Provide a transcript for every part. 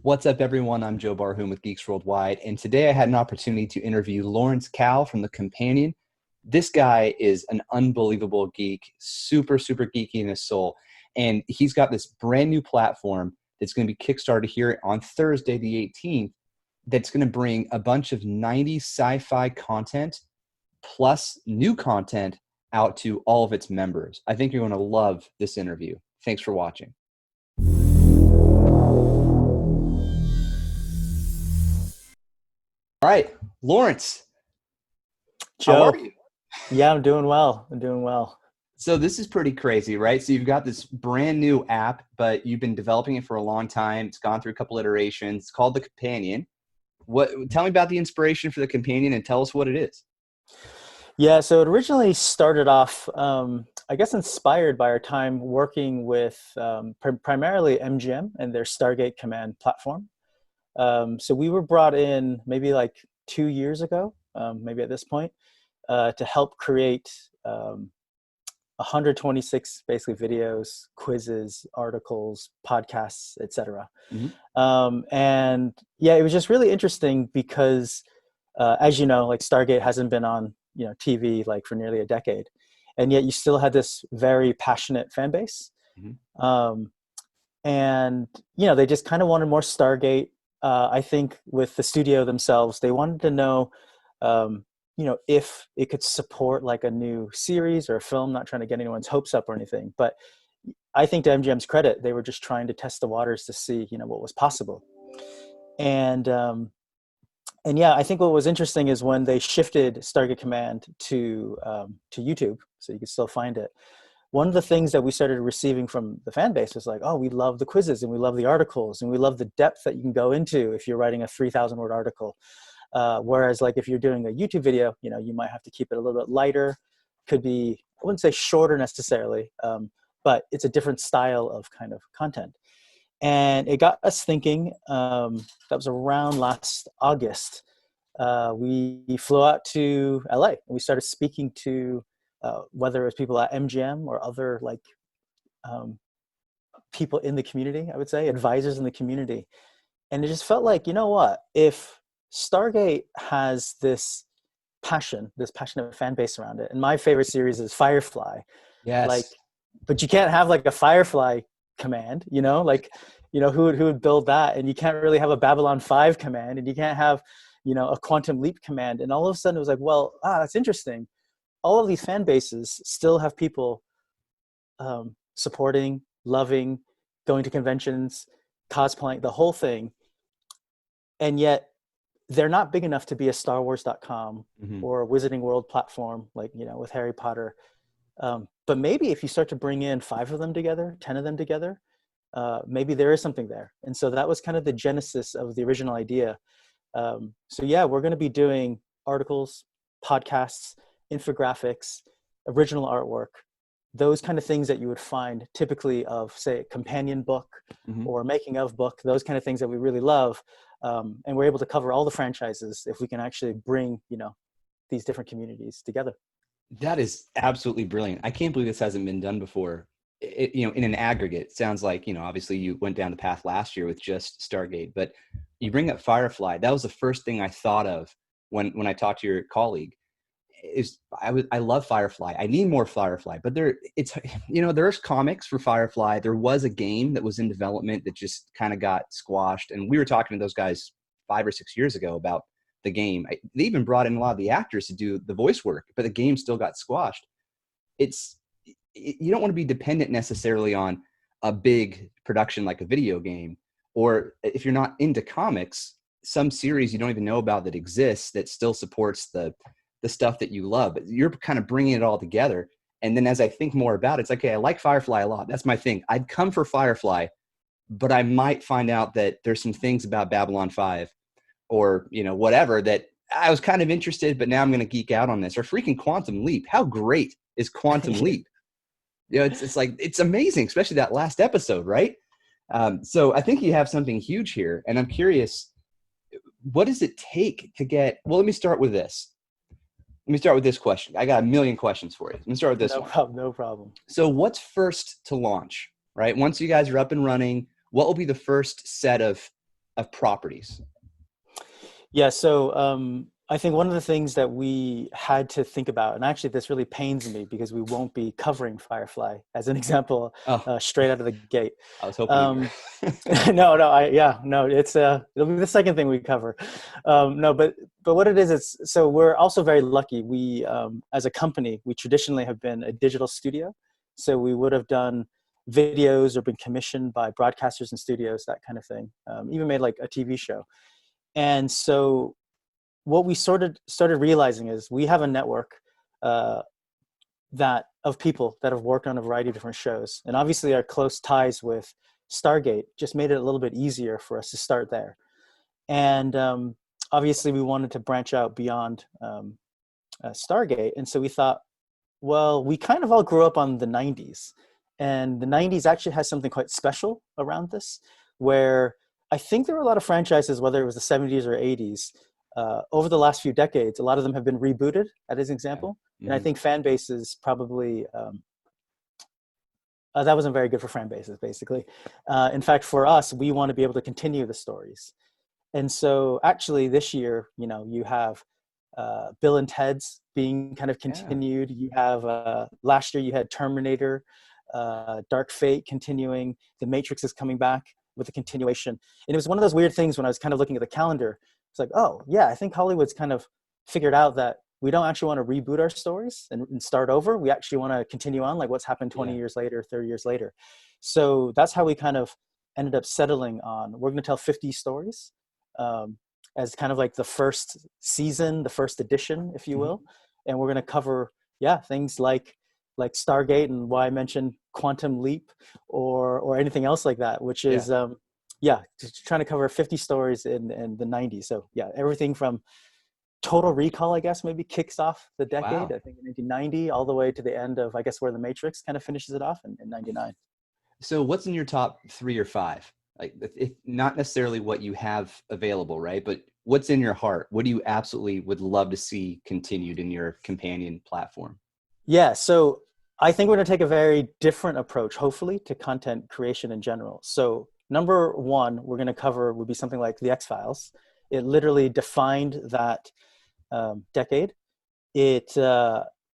What's up, everyone? I'm Joe Barhoum with Geeks Worldwide, and today I had an opportunity to interview Lawrence Kao from The Companion. This guy is an unbelievable geek, super geeky in his soul, and he's got this brand new platform that's going to be Kickstarted here on Thursday, the 18th, that's going to bring a bunch of 90s sci-fi content plus new content out to all of its members. I think you're going to love this interview. Thanks for watching. All right, Lawrence, how are Joe, you? yeah, I'm doing well. I'm doing well. So this is pretty crazy, right? So you've got this brand new app, but you've been developing it for a long time. It's gone through a couple iterations. It's called The Companion. Tell me about the inspiration for The Companion and tell us what it is. Yeah, so it originally started off, I guess, inspired by our time working with primarily MGM and their Stargate Command platform. So we were brought in maybe like 2 years ago, maybe at this point, to help create 126 basically videos, quizzes, articles, podcasts, etc. Mhm. And yeah, it was just really interesting because, as you know, like Stargate hasn't been on TV like for nearly a decade, and yet you still had this very passionate fan base. Mhm. Um, and they just kind of wanted more Stargate. I think with the studio themselves, they wanted to know, if it could support like a new series or a film. Not trying to get anyone's hopes up or anything, but I think to MGM's credit, they were just trying to test the waters to see, what was possible. And and yeah, I think what was interesting is when they shifted Stargate Command to YouTube, so you could still find it. One of the things that we started receiving from the fan base was like, oh, we love the quizzes and we love the articles and we love the depth that you can go into if you're writing a 3,000 word article. Whereas like if you're doing a YouTube video, you might have to keep it a little bit lighter. Could be, I wouldn't say shorter necessarily, but it's a different style of kind of content. And it got us thinking. That was around last August. We flew out to LA and we started speaking to whether it was people at MGM or other like people in the community, I would say, advisors in the community. And it just felt like, you know what, if Stargate has this passionate fan base around it, and my favorite series is Firefly, like, Yes. but you can't have like a Firefly command, like, who would build that? And you can't really have a Babylon 5 command, and you can't have, a Quantum Leap command. And all of a sudden it was like, well, that's interesting. All of these fan bases still have people supporting, loving, going to conventions, cosplaying, the whole thing. And yet they're not big enough to be a StarWars.com Mhm. or a Wizarding World platform, like, with Harry Potter. But maybe if you start to bring in 5 of them together, 10 of them together, maybe there is something there. And so that was kind of the genesis of the original idea. So yeah, we're going to be doing articles, podcasts, infographics, original artwork, those kind of things that you would find typically of, say, a companion book Mhm. or making of book, those kind of things that we really love. And we're able to cover all the franchises if we can actually bring, these different communities together. That is absolutely brilliant. I can't believe this hasn't been done before. In an aggregate, it sounds like, obviously you went down the path last year with just Stargate, but you bring up Firefly. That was the first thing I thought of when I talked to your colleague. I love Firefly. I need more Firefly, but there's comics for Firefly. There was a game that was in development that just kind of got squashed, and we were talking to those guys 5 or 6 years ago about the game. They even brought in a lot of the actors to do the voice work, but the game still got squashed. You don't want to be dependent necessarily on a big production like a video game, or if you're not into comics, some series you don't even know about that exists that still supports the stuff that you love. But you're kind of bringing it all together. And then as I think more about it, it's like, okay, I like Firefly a lot. That's my thing. I'd come for Firefly, but I might find out that there's some things about Babylon 5 or, whatever that I was kind of interested, but now I'm going to geek out on this. Or freaking Quantum Leap. How great is Quantum Leap? It's like, it's amazing, especially that last episode, right? So I think you have something huge here. And I'm curious, what does it take to get, well, let me start with this. Let me start with this question. I got a million questions for you. Let me start with this No one. problem. No problem. So what's first to launch, right? Once you guys are up and running, what will be the first set of of properties? Yeah, so I think one of the things that we had to think about, and actually this really pains me because we won't be covering Firefly as an example Oh, straight out of the gate. I was hoping you Um, were. no, it's it'll be the second thing we cover. No, but what it is, it's so we're also very lucky. We as a company, we traditionally have been a digital studio, so we would have done videos or been commissioned by broadcasters and studios, that kind of thing. Even made like a TV show. And so what we started realizing is we have a network uh, that of people that have worked on a variety of different shows, and obviously our close ties with Stargate just made it a little bit easier for us to start there. And obviously we wanted to branch out beyond Stargate, and so we thought, well, we kind of all grew up on the 90s, and the 90s actually has something quite special around this, where I think there were a lot of franchises, whether it was the 70s or 80s, over the last few decades, a lot of them have been rebooted, as an Yeah. example. And I Hmm. think fan bases probably, that wasn't very good for fan bases, basically. In fact, for us, we want to be able to continue the stories. And so actually this year, you have Bill and Ted's being kind of Yeah. continued. You have last year you had Terminator, Dark Fate continuing. The Matrix is coming back with a continuation. And it was one of those weird things when I was kind of looking at the calendar. It's like, oh yeah, I think Hollywood's kind of figured out that we don't actually want to reboot our stories and start over. We actually want to continue on, like what's happened 20 Yeah. years later, 30 years later. So that's how we kind of ended up settling on, we're going to tell 50 stories. Um, as kind of like the first season, the first edition, if you Hmm. will. And we're going to cover, yeah, things like Stargate and why I mentioned Quantum Leap or anything else like that, which Yeah. is, just trying to cover 50 stories in the 90s. So yeah, everything from Total Recall, I guess, maybe kicks off the decade, Wow. I think in 1990, all the way to the end of, I guess, where the Matrix kind of finishes it off in 99. So what's in your top 3 or 5? Like, if not necessarily what you have available, right? But what's in your heart? What do you absolutely would love to see continued in your companion platform? Yeah, so I think we're going to take a very different approach, hopefully, to content creation in general. So, number one, we're going to cover would be something like The X Files. It literally defined that decade. It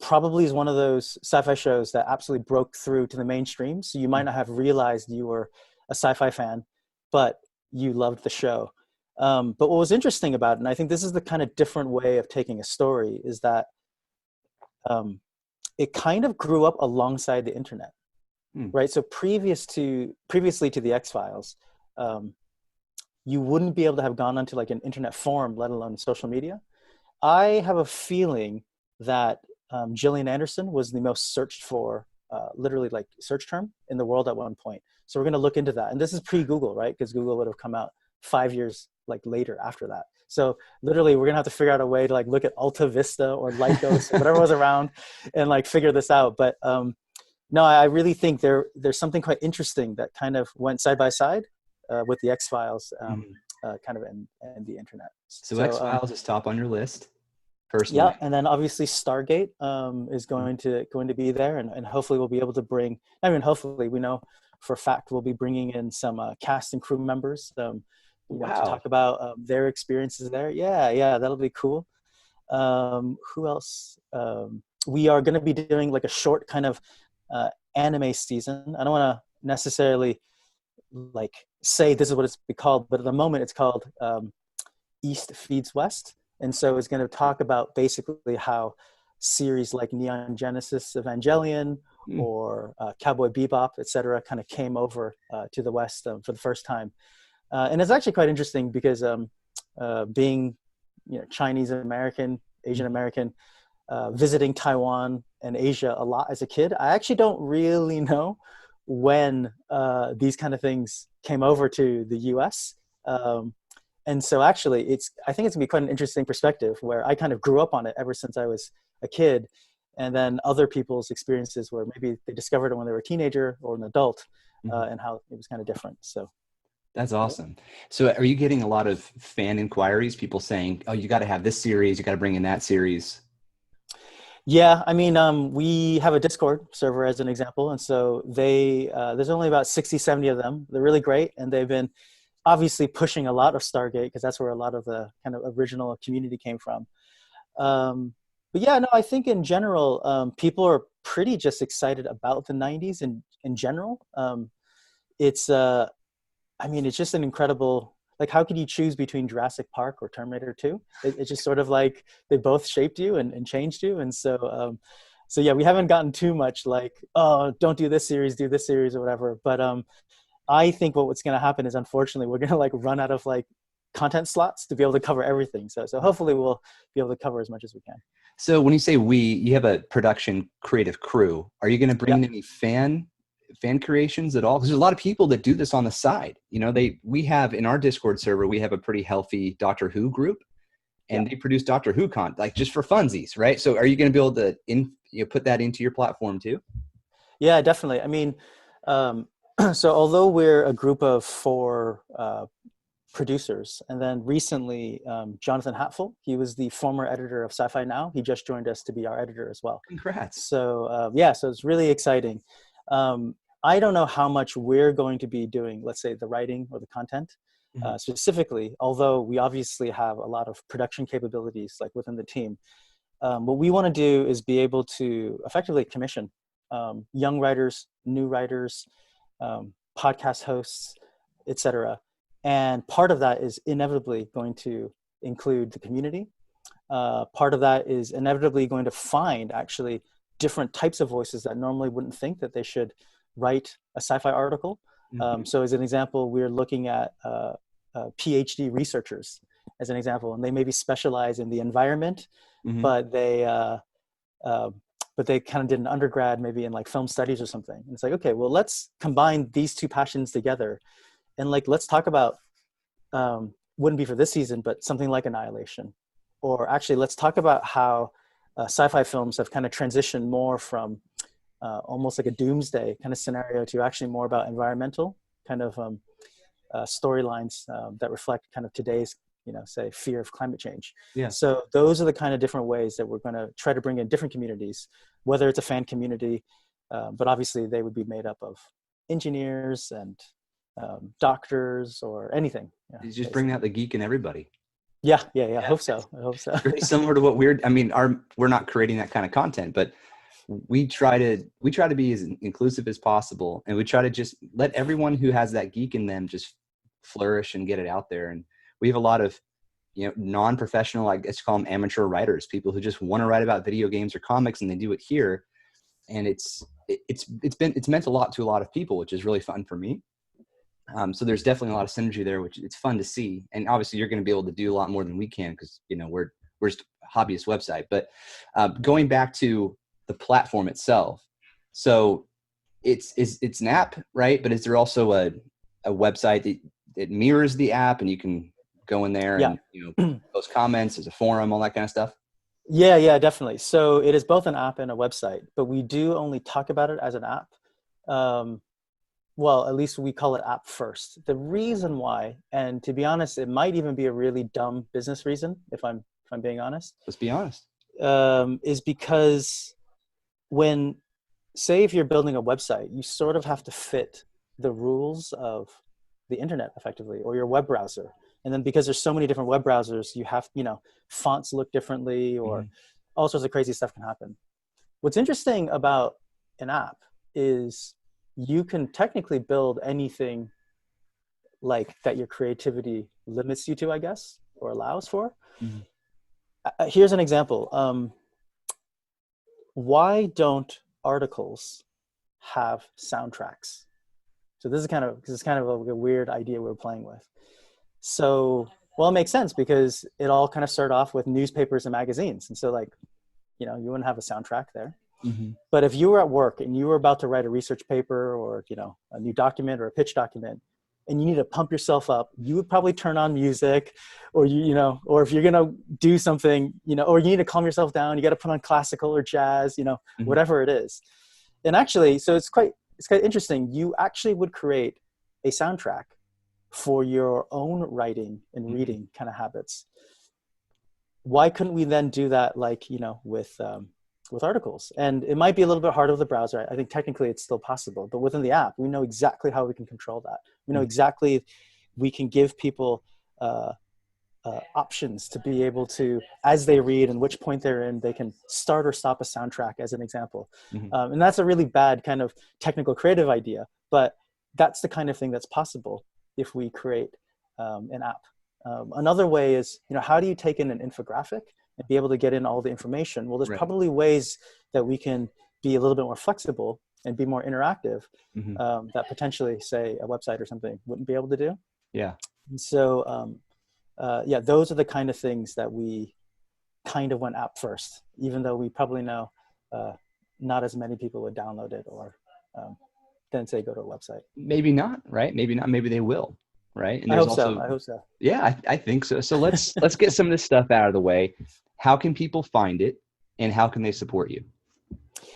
probably is one of those sci-fi shows that absolutely broke through to the mainstream. So you might Mm. not have realized you were a sci-fi fan, but you loved the show. But what was interesting about it, and I think this is the kind of different way of taking a story, is that um, it kind of grew up alongside the internet, Mm. right? So previously to the X Files, um, you wouldn't be able to have gone onto like an internet forum, let alone social media. I have a feeling that Gillian Anderson was the most searched for, literally like search term in the world at one point. So we're going to look into that. And this is pre-Google, right? Because Google would have come out 5 years like later after that. So literally we're going to have to figure out a way to like look at Alta Vista or Lycos or whatever was around and like figure this out. But no, I really think there's something quite interesting that kind of went side by side with the X Files, Mhm. kind of and the internet. So X So Files is top on your list, personally. yeah, and then obviously Stargate is Mm. going to be there, and hopefully we'll be able to bring. I mean, hopefully we know for a fact we'll be bringing in some cast and crew members, to Wow. talk about their experiences there. Yeah, yeah, that'll be cool. Who else? We are going to be doing like a short kind of anime season. I don't want to necessarily like say this is what it's be called, but at the moment it's called East Feeds West. And so it's going to talk about basically how series like Neon Genesis Evangelion Mm. or Cowboy Bebop, et cetera, kind of came over to the West for the first time. And it's actually quite interesting because being Chinese American, Asian American, visiting Taiwan and Asia a lot as a kid, I actually don't really know when these kind of things came over to the US. And so actually I think it's gonna be quite an interesting perspective where I kind of grew up on it ever since I was a kid, and then other people's experiences where maybe they discovered it when they were a teenager or an adult, Mhm. and how it was kind of different. So That's yeah. awesome. So are you getting a lot of fan inquiries, people saying, oh, you got to have this series, you got to bring in that series? Yeah, I mean, we have a Discord server as an example, and so there's only about 60, 70 of them. They're really great, and they've been obviously pushing a lot of Stargate because that's where a lot of the kind of original community came from. But yeah, no, I think in general, people are pretty just excited about the 90s in general. It's, I mean, it's just an incredible, like, how could you choose between Jurassic Park or Terminator 2? It's just sort of like they both shaped you and changed you. And so yeah, we haven't gotten too much like, oh, don't do this series, do this series or whatever. But I think what's going to happen is, unfortunately, we're going to like run out of like content slots to be able to cover everything. So hopefully we'll be able to cover as much as we can. So when you say you have a production creative crew. Are you going to bring in any fan creations at all? Because there's a lot of people that do this on the side. You know, we have in our Discord server, we have a pretty healthy Doctor Who group, and they produce Doctor Who content, like just for funsies, right? So are you going to be able to put that into your platform too? Yeah, definitely. I mean, so although we're a group of 4 producers, and then recently Jonathan Hatfill, he was the former editor of Sci-Fi Now. He just joined us to be our editor as well. Congrats. So so it's really exciting. I don't know how much we're going to be doing, let's say, the writing or the content specifically, although we obviously have a lot of production capabilities like within the team. What we want to do is be able to effectively commission young writers, new writers, podcast hosts, etc. And part of that is inevitably going to include the community. Part of that is inevitably going to find actually different types of voices that normally wouldn't think that they should write a sci-fi article. So as an example, we're looking at PhD researchers as an example, and they maybe specialize in the environment, but they kind of did an undergrad maybe in like film studies or something. And it's like, okay, well, let's combine these 2 passions together. And like, let's talk about, wouldn't be for this season, but something like Annihilation. Or actually, let's talk about how sci-fi films have kind of transitioned more from almost like a doomsday kind of scenario to actually more about environmental kind of storylines that reflect kind of today's, say, fear of climate change. Yeah. So those are the kind of different ways that we're going to try to bring in different communities, whether it's a fan community, but obviously they would be made up of engineers and doctors or anything. You just bring out the geek in everybody. Yeah. I hope so. Very similar to what we're not creating that kind of content, but we try to be as inclusive as possible, and we try to just let everyone who has that geek in them just flourish and get it out there. And we have a lot of non-professional, I guess you call them amateur writers, people who just want to write about video games or comics, and they do it here. And it's meant a lot to a lot of people, which is really fun for me. So there's definitely a lot of synergy there, which it's fun to see. And obviously you're going to be able to do a lot more than we can, because, we're just a hobbyist website. But going back to the platform itself. So it's an app, right? But is there also a website that mirrors the app, and you can go in there and, post comments, there's a forum, all that kind of stuff? Yeah, definitely. So it is both an app and a website, but we do only talk about it as an app. Well, at least we call it app first. The reason why, and to be honest, it might even be a really dumb business reason, if I'm being honest. Let's be honest. Is because say if you're building a website, you sort of have to fit the rules of the internet effectively, or your web browser. And then because there's so many different web browsers, you have, fonts look differently, or all sorts of crazy stuff can happen. What's interesting about an app is you can technically build anything like that your creativity limits you to, I guess, or allows for. Here's an example. Why don't articles have soundtracks? So this is kind of a weird idea we're playing with. So, well, it makes sense because it all kind of started off with newspapers and magazines. And so you wouldn't have a soundtrack there. But if you were at work and you were about to write a research paper or, a new document or a pitch document, and you need to pump yourself up, you would probably turn on music, or or if you're going to do something, or you need to calm yourself down, you got to put on classical or jazz, whatever it is. And actually, so it's quite interesting. You actually would create a soundtrack for your own writing and reading kind of habits. Why couldn't we then do that with articles? And it might be a little bit harder with the browser. I think technically it's still possible, but within the app, we know exactly how we can control that. We know exactly we can give people options to be able to, as they read and which point they're in, they can start or stop a soundtrack, as an example. Mm-hmm. And that's a really bad kind of technical creative idea, but that's the kind of thing that's possible if we create an app. Another way is, how do you take in an infographic and be able to get in all the information? Well, there's Right. probably ways that we can be a little bit more flexible and be more interactive, that potentially, say, a website or something wouldn't be able to do. Yeah. And so, yeah, those are the kind of things that we kind of went app first, even though we probably know not as many people would download it or then say go to a website. Maybe not, right? Maybe not. Maybe they will, right? And I there's hope also, so. I hope so. yeah, I think so. So let's get some of this stuff out of the way. How can people find it, and how can they support you?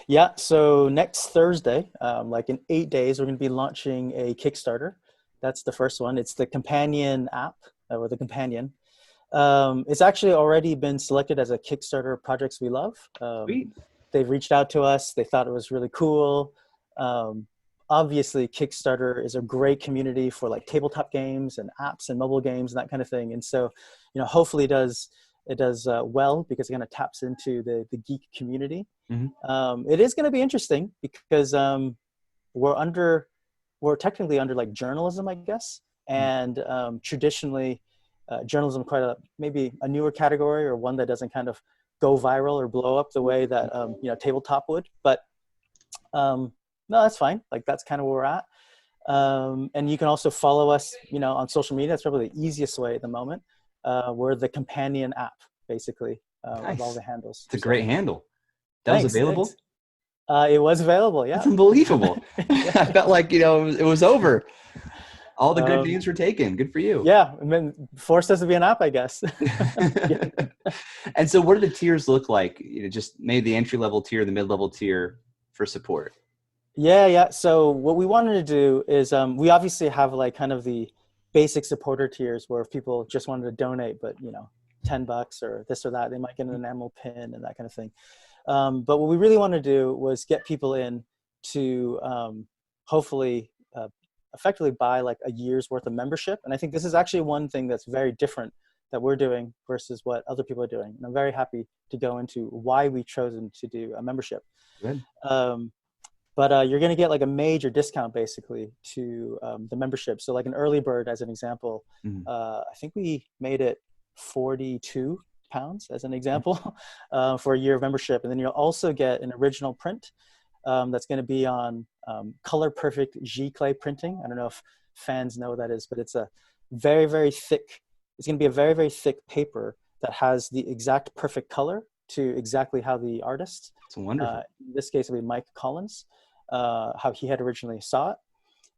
Yeah. So next Thursday, like in 8 days, we're going to be launching a Kickstarter. That's the first one. It's the companion app, or the companion. It's actually already been selected as a Kickstarter Projects We Love. Sweet. They've reached out to us. They thought it was really cool. Obviously, Kickstarter is a great community for like tabletop games and apps and mobile games and that kind of thing. And so, hopefully it does well, because it kind of taps into the geek community. Mm-hmm. It is going to be interesting because we're technically under like journalism, I guess, and traditionally journalism maybe a newer category, or one that doesn't kind of go viral or blow up the way that tabletop would. But no, that's fine. Like, that's kind of where we're at. And you can also follow us, on social media. That's probably the easiest way at the moment. We're the companion app, basically, Nice. of all the handles. It's a great handle. That Thanks, was available? Thanks. It was available, yeah. That's unbelievable. I felt like, it was over. All the good names were taken. Good for you. Yeah, I mean, forced us to be an app, I guess. And so what do the tiers look like? Just maybe the entry-level tier, the mid-level tier for support. Yeah. So what we wanted to do is we obviously have like kind of the basic supporter tiers where if people just wanted to donate, but $10 or this or that, they might get an enamel pin and that kind of thing. But what we really want to do was get people in to hopefully effectively buy like a year's worth of membership. And I think this is actually one thing that's very different that we're doing versus what other people are doing. And I'm very happy to go into why we've chosen to do a membership. Good. But you're going to get like a major discount basically to the membership. So like an early bird, as an example, I think we made it £42 as an example for a year of membership. And then you'll also get an original print that's going to be on color perfect G-clay printing. I don't know if fans know what that is, but it's a very, very thick, it's going to be a very, very thick paper that has the exact perfect color to exactly how the artist, it's wonderful. In this case, it'll be Mike Collins, how he had originally saw it.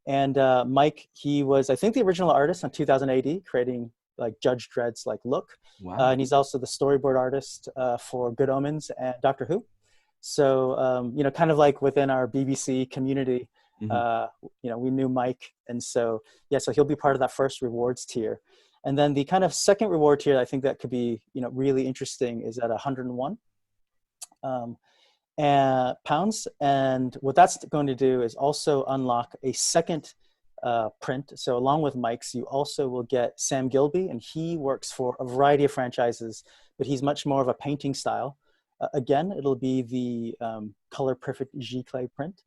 And Mike, he was, I think, the original artist on 2000 AD, creating like Judge Dredd's like look. Wow. And he's also the storyboard artist for Good Omens and Doctor Who. So, kind of like within our BBC community, we knew Mike. And so, so he'll be part of that first rewards tier. And then the kind of second reward tier, I think that could be, really interesting, is at 101 pounds. And what that's going to do is also unlock a second print. So along with Mike's, you also will get Sam Gilby, and he works for a variety of franchises, but he's much more of a painting style. Again, it'll be the color perfect G-clay print.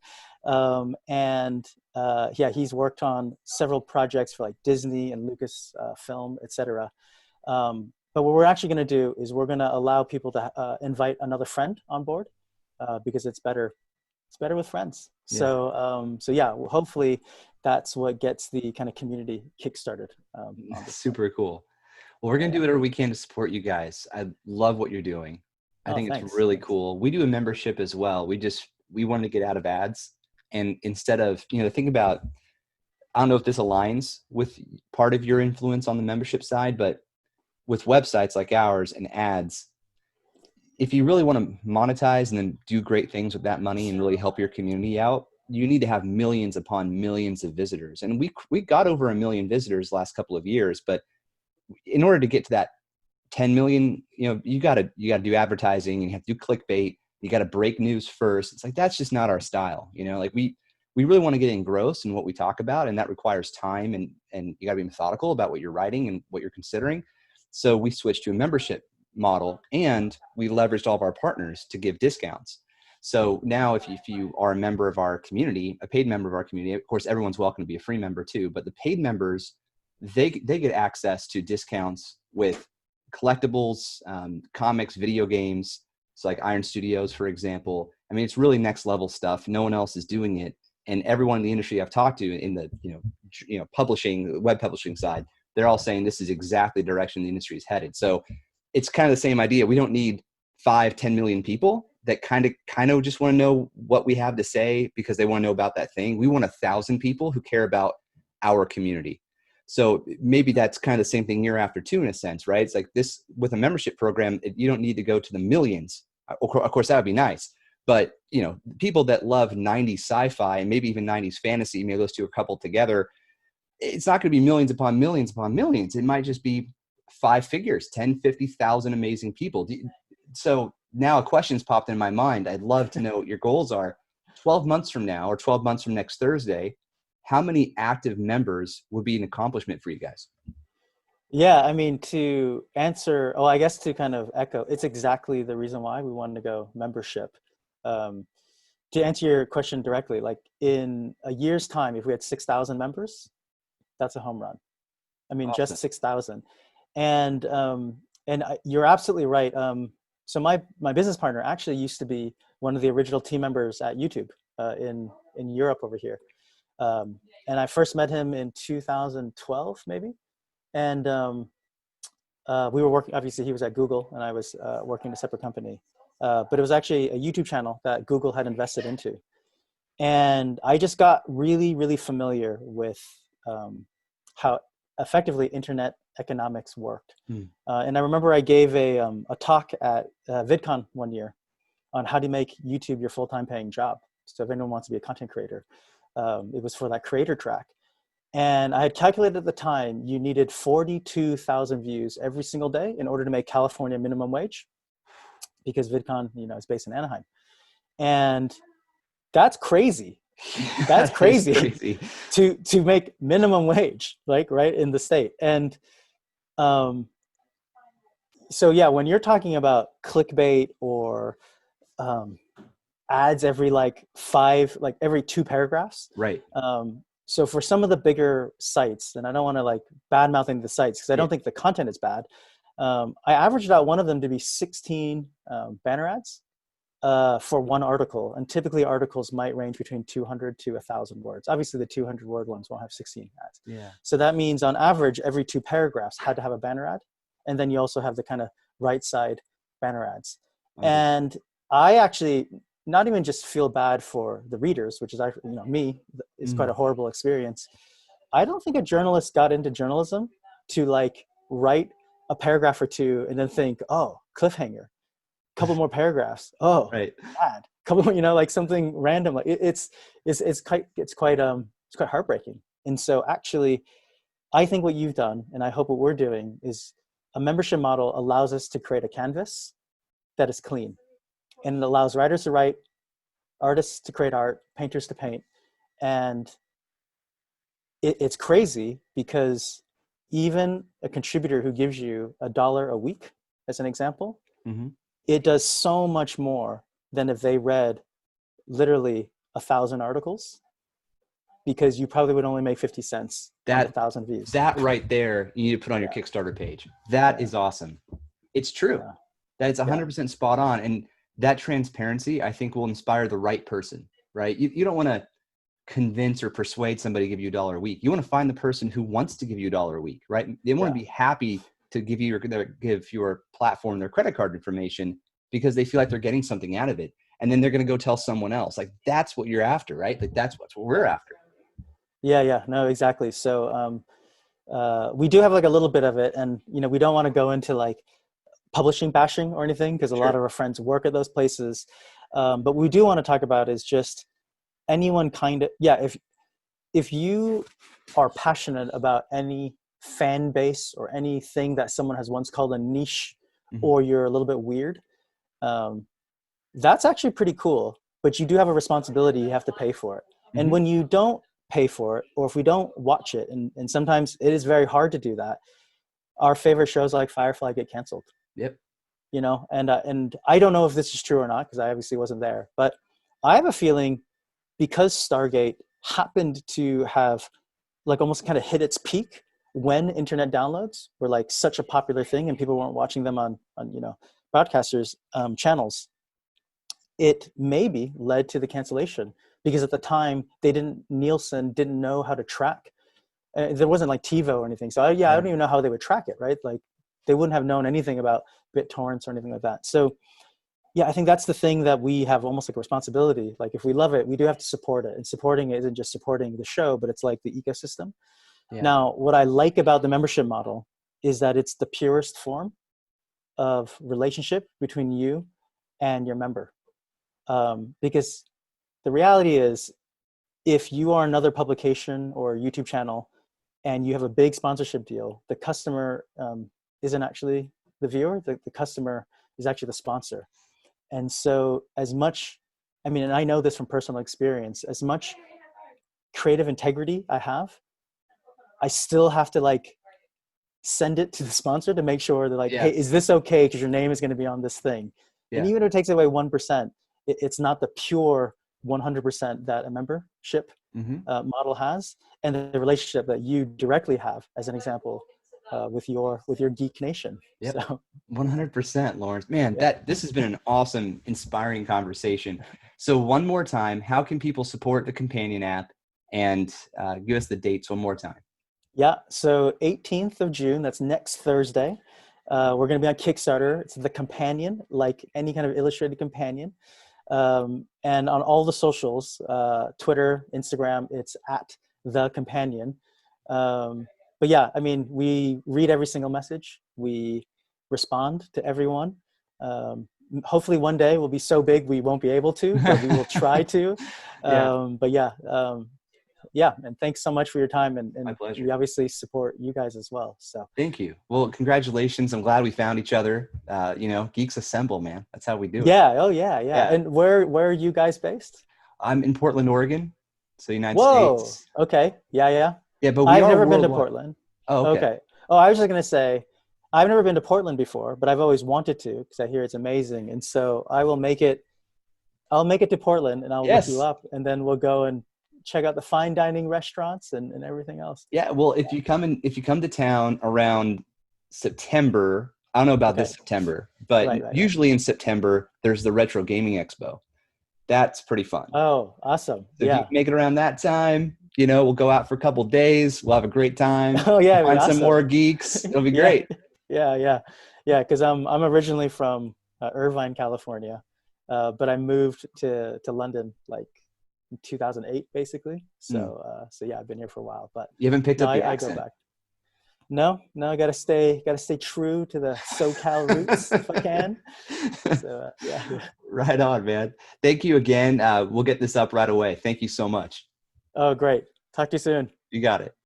He's worked on several projects for like Disney and Lucas film, etc. But what we're actually going to do is we're going to allow people to invite another friend on board because it's better with friends. Yeah. So hopefully that's what gets the kind of community kickstarted. Super cool. Well, we're going to do whatever we can to support you guys. I love what you're doing. I think it's really cool. We do a membership as well. We wanted to get out of ads, and instead of, think about, I don't know if this aligns with part of your influence on the membership side, but with websites like ours and ads, if you really want to monetize and then do great things with that money and really help your community out, you need to have millions upon millions of visitors. And we got over 1 million visitors last couple of years, but in order to get to that 10 million, you got to do advertising, and you have to do clickbait. You got to break news first. It's like, that's just not our style. Like we we really want to get engrossed in what we talk about, and that requires time, and you got to be methodical about what you're writing and what you're considering. So we switched to a membership model, and we leveraged all of our partners to give discounts. So now if you are a member of our community, a paid member of our community, of course, everyone's welcome to be a free member too, but the paid members, they get access to discounts with collectibles, comics, video games. So like Iron Studios, for example. I mean, it's really next level stuff. No one else is doing it. And everyone in the industry I've talked to in the, publishing, web publishing side, they're all saying this is exactly the direction the industry is headed. So it's kind of the same idea. We don't need 5-10 million people that kind of just want to know what we have to say because they want to know about that thing. We want 1,000 people who care about our community. So maybe that's kind of the same thing you're after too, in a sense, right? It's like this with a membership program, you don't need to go to the millions. Of course, that would be nice. But, people that love 90s sci-fi and maybe even 90s fantasy, maybe those two are coupled together, it's not going to be millions upon millions upon millions. It might just be 5 figures, 10, 50,000 amazing people. So now a question's popped in my mind. I'd love to know what your goals are. 12 months from now, or 12 months from next Thursday, how many active members would be an accomplishment for you guys? Yeah, I mean, to answer, I guess to kind of echo, it's exactly the reason why we wanted to go membership. To answer your question directly, like in a year's time, if we had 6,000 members, that's a home run. I mean, Awesome. just 6,000. And you're absolutely right. So my business partner actually used to be one of the original team members at YouTube in Europe over here. And I first met him in 2012, maybe. And we were working, obviously he was at Google and I was working in a separate company. But it was actually a YouTube channel that Google had invested into. And I just got really, really familiar with how effectively internet economics worked. And I remember I gave a talk at VidCon one year on how to make YouTube your full-time paying job. So if anyone wants to be a content creator, it was for that creator track. And I had calculated at the time, you needed 42,000 views every single day in order to make California minimum wage, because VidCon, is based in Anaheim. And that's crazy. That's crazy. to make minimum wage, like right in the state. And so yeah, when you're talking about clickbait or ads every every 2 paragraphs, right? So for some of the bigger sites, and I don't want to bad mouth into the sites because I don't think the content is bad. I averaged out one of them to be 16 banner ads for one article. And typically articles might range between 200 to 1,000 words. Obviously the 200 word ones won't have 16 ads. Yeah. So that means on average, every 2 paragraphs had to have a banner ad. And then you also have the kind of right side banner ads. And I actually not even just feel bad for the readers, which is me, is quite a horrible experience. I don't think a journalist got into journalism to write a paragraph or 2 and then think, oh, cliffhanger, couple more paragraphs. Oh, right. bad. Couple more, something random. It's quite heartbreaking. And so actually, I think what you've done, and I hope what we're doing, is a membership model allows us to create a canvas that is clean. And it allows writers to write, artists to create art, painters to paint. And it's crazy because even a contributor who gives you $1 a week, as an example, it does so much more than if they read literally 1,000 articles, because you probably would only make 50 cents on 1,000 views. That right there, you need to put on your Kickstarter page. That is awesome. It's true. That's 100% spot on. And that transparency, I think, will inspire the right person, right? You don't want to convince or persuade somebody to give you $1 a week. You want to find the person who wants to give you $1 a week, right? They want to be happy to give your platform their credit card information because they feel like they're getting something out of it. And then they're going to go tell someone else. That's what you're after, right? That's what we're after. Yeah. No, exactly. So we do have a little bit of it, and we don't want to go into publishing bashing or anything, because a lot of our friends work at those places. But what we do want to talk about is just anyone if you are passionate about any fan base or anything that someone has once called a niche, or you're a little bit weird, that's actually pretty cool, but you do have a responsibility. You have to pay for it. And Hmm. when you don't pay for it, or if we don't watch it, and sometimes it is very hard to do that, our favorite shows like Firefly get canceled. Yep. And I don't know if this is true or not because I obviously wasn't there, but I have a feeling because Stargate happened to have like almost kind of hit its peak when internet downloads were like such a popular thing and people weren't watching them on broadcasters channels, it maybe led to the cancellation because at the time Nielsen didn't know how to track. There wasn't like TiVo or anything. So I don't even know how they would track it, right? Like they wouldn't have known anything about BitTorrents or anything like that. So yeah, I think that's the thing that we have almost like a responsibility. Like if we love it, we do have to support it. And supporting it isn't just supporting the show, but it's like the ecosystem. Yeah. Now, what I like about the membership model is that it's the purest form of relationship between you and your member. Because the reality is, if you are another publication or YouTube channel and you have a big sponsorship deal, the customer isn't actually the viewer, the customer is actually the sponsor. And so as much, I mean, and I know this from personal experience, as much creative integrity I have, I still have to like send it to the sponsor to make sure they're like, hey, is Yes. this okay? Because your name is going to be on this thing. And Yeah. even if it takes away 1%, it's not the pure 100% that a membership Hmm. model has, and the relationship that you directly have, as an example, with your Geek Nation. Yep. So 100%, Lawrence. Man, yeah, this has been an awesome, inspiring conversation. So one more time, how can people support the companion app, and give us the dates one more time? yeah. So 18th of June, that's next Thursday. We're going to be on Kickstarter. It's the companion, like any kind of illustrated companion. And on all the socials, Twitter, Instagram, it's at the companion. But yeah, I mean, we read every single message. We respond to everyone. Hopefully one day we'll be so big we won't be able to, but we will try to. Yeah, But yeah, yeah. And thanks so much for your time. my And we pleasure. obviously support you guys as well. So Thank you. Well, congratulations. I'm glad we found each other. Geeks assemble, man. That's how we do it. yeah, oh yeah, yeah. Yeah. And where are you guys based? I'm in Portland, Oregon, so United Whoa. States. Okay. Yeah, yeah. Yeah, but we I've are never been to worldwide. Portland. Oh, okay. Okay. Oh, I was just gonna say, I've never been to Portland before, but I've always wanted to because I hear it's amazing. And so I will make it. I'll make it to Portland, and I'll look you Yes. up, and then we'll go and check out the fine dining restaurants and everything else. Yeah. Well, if you come to town around September, I don't know about this Okay. September, but Right. Right. Right. usually in September there's the Retro Gaming Expo. That's pretty fun. Oh, awesome. So if you Yeah. can make it around that time, we'll go out for a couple days. We'll have a great time. Oh yeah, We'll it'd be find some more awesome. geeks. It'll be Yeah. great. Yeah. Yeah. Yeah. Because I'm originally from Irvine, California, but I moved to London like in 2008, basically. Hmm. So yeah, I've been here for a while, but You haven't picked no, up the I go accent. back. No, I gotta stay true to the SoCal roots if I can. So yeah, yeah. Right on, man. Thank you again. We'll get this up right away. Thank you so much. Oh, great. Talk to you soon. You got it.